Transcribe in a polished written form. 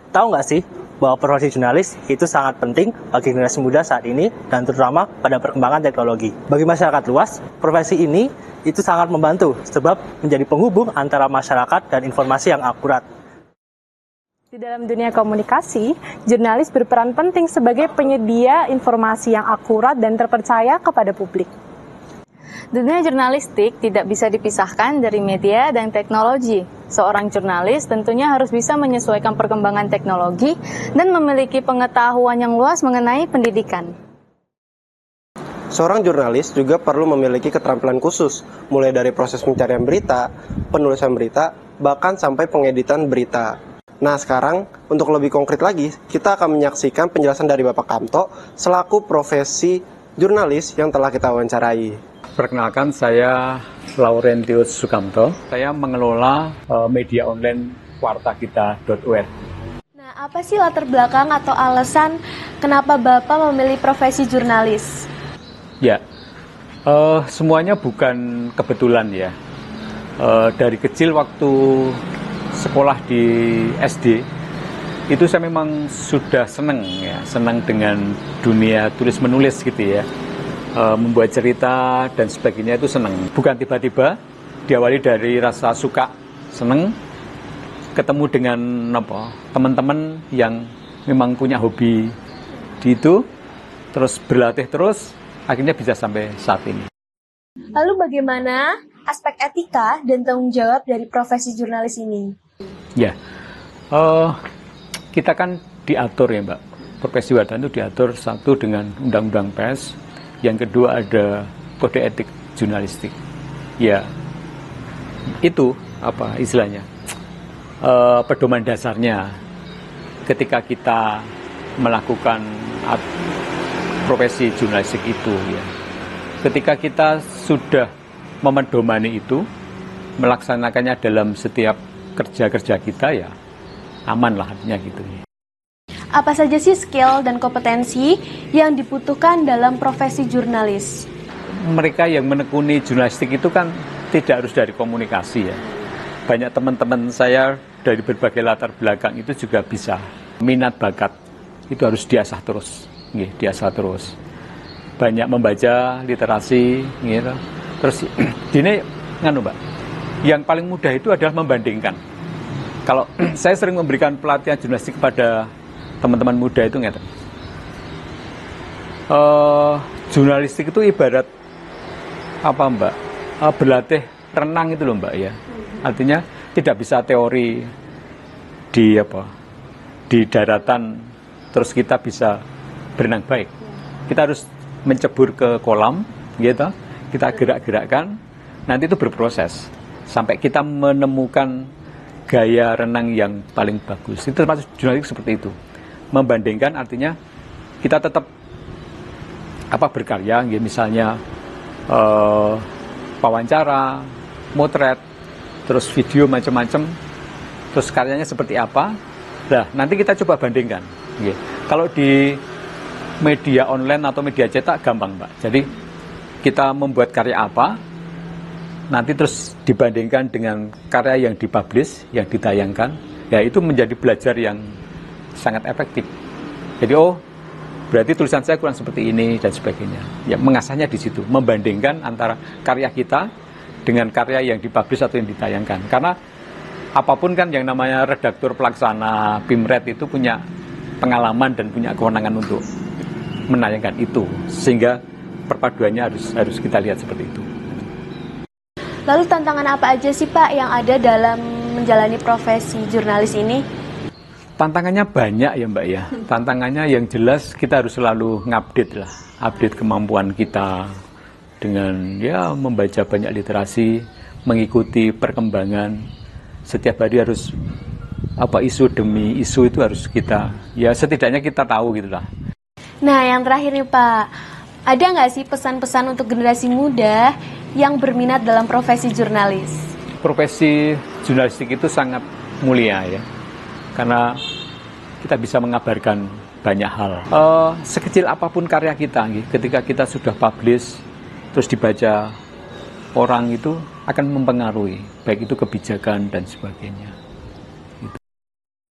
Tahu nggak sih bahwa profesi jurnalis itu sangat penting bagi generasi muda saat ini dan terutama pada perkembangan teknologi. Bagi masyarakat luas, profesi ini itu sangat membantu sebab menjadi penghubung antara masyarakat dan informasi yang akurat. Di dalam dunia komunikasi, jurnalis berperan penting sebagai penyedia informasi yang akurat dan terpercaya kepada publik. Dunia jurnalistik tidak bisa dipisahkan dari media dan teknologi. Seorang jurnalis tentunya harus bisa menyesuaikan perkembangan teknologi dan memiliki pengetahuan yang luas mengenai pendidikan. Seorang jurnalis juga perlu memiliki keterampilan khusus, mulai dari proses pencarian berita, penulisan berita, bahkan sampai pengeditan berita. Nah sekarang, untuk lebih konkret lagi, kita akan menyaksikan penjelasan dari Bapak Kamto selaku profesi jurnalis yang telah kita wawancarai. Perkenalkan, saya Laurentius Sukamto. Saya mengelola media online wartakita.org. Nah, apa sih latar belakang atau alasan kenapa Bapak memilih profesi jurnalis? Ya, semuanya bukan kebetulan ya. Dari kecil waktu sekolah di SD, itu saya memang sudah senang dengan dunia tulis-menulis gitu ya. Membuat cerita dan sebagainya itu senang. Bukan tiba-tiba diawali dari rasa suka, senang, ketemu dengan teman-teman yang memang punya hobi di itu, terus berlatih terus, akhirnya bisa sampai saat ini. Lalu bagaimana aspek etika dan tanggung jawab dari profesi jurnalis ini? Ya, kita kan diatur ya Mbak, profesi wartawan itu diatur satu dengan Undang-Undang Pers, yang kedua ada kode etik jurnalistik. Ya, itu apa istilahnya? Pedoman dasarnya ketika kita melakukan profesi jurnalistik itu ya. Ketika kita sudah memedomani itu, melaksanakannya dalam setiap kerja-kerja kita ya aman lah artinya gitu. Apa saja sih skill dan kompetensi yang dibutuhkan dalam profesi jurnalis? Mereka yang menekuni jurnalistik itu kan tidak harus dari komunikasi ya. Banyak teman-teman saya dari berbagai latar belakang itu juga bisa. Minat bakat itu harus diasah terus, diasah terus. Banyak membaca literasi, gitu. Terus ini Mbak, yang paling mudah itu adalah membandingkan. Kalau saya sering memberikan pelatihan jurnalistik kepada teman-teman muda itu jurnalistik itu ibarat apa Mbak, berlatih renang itu loh Mbak ya. Artinya tidak bisa teori di daratan terus kita bisa berenang baik. Kita harus mencebur ke kolam gitu, kita gerak-gerakkan, nanti itu berproses sampai kita menemukan gaya renang yang paling bagus. Itu termasuk jurnalistik seperti itu. Membandingkan artinya kita tetap berkarya, misalnya wawancara, motret, terus video macam-macam, terus karyanya seperti apa. Nah, nanti kita coba bandingkan. Kalau di media online atau media cetak gampang Mbak. Jadi kita membuat karya apa, nanti terus dibandingkan dengan karya yang dipublish, yang ditayangkan, ya itu menjadi belajar yang sangat efektif. Jadi berarti tulisan saya kurang seperti ini dan sebagainya. Ya mengasahnya di situ, membandingkan antara karya kita dengan karya yang dipublish atau yang ditayangkan. Karena apapun kan yang namanya redaktur pelaksana Pimret itu punya pengalaman dan punya kewenangan untuk menayangkan itu, sehingga perpaduannya harus kita lihat seperti itu. Lalu tantangan apa aja sih Pak yang ada dalam menjalani profesi jurnalis ini? Tantangannya banyak ya Mbak ya. Tantangannya yang jelas kita harus selalu update kemampuan kita dengan ya membaca banyak literasi, mengikuti perkembangan. Setiap hari harus isu demi isu itu harus kita, ya setidaknya kita tahu gitulah. Nah yang terakhir nih Pak, ada nggak sih pesan-pesan untuk generasi muda yang berminat dalam profesi jurnalis? Profesi jurnalistik itu sangat mulia ya, karena kita bisa mengabarkan banyak hal. Sekecil apapun karya kita, ketika kita sudah publish, terus dibaca orang itu akan mempengaruhi, baik itu kebijakan dan sebagainya.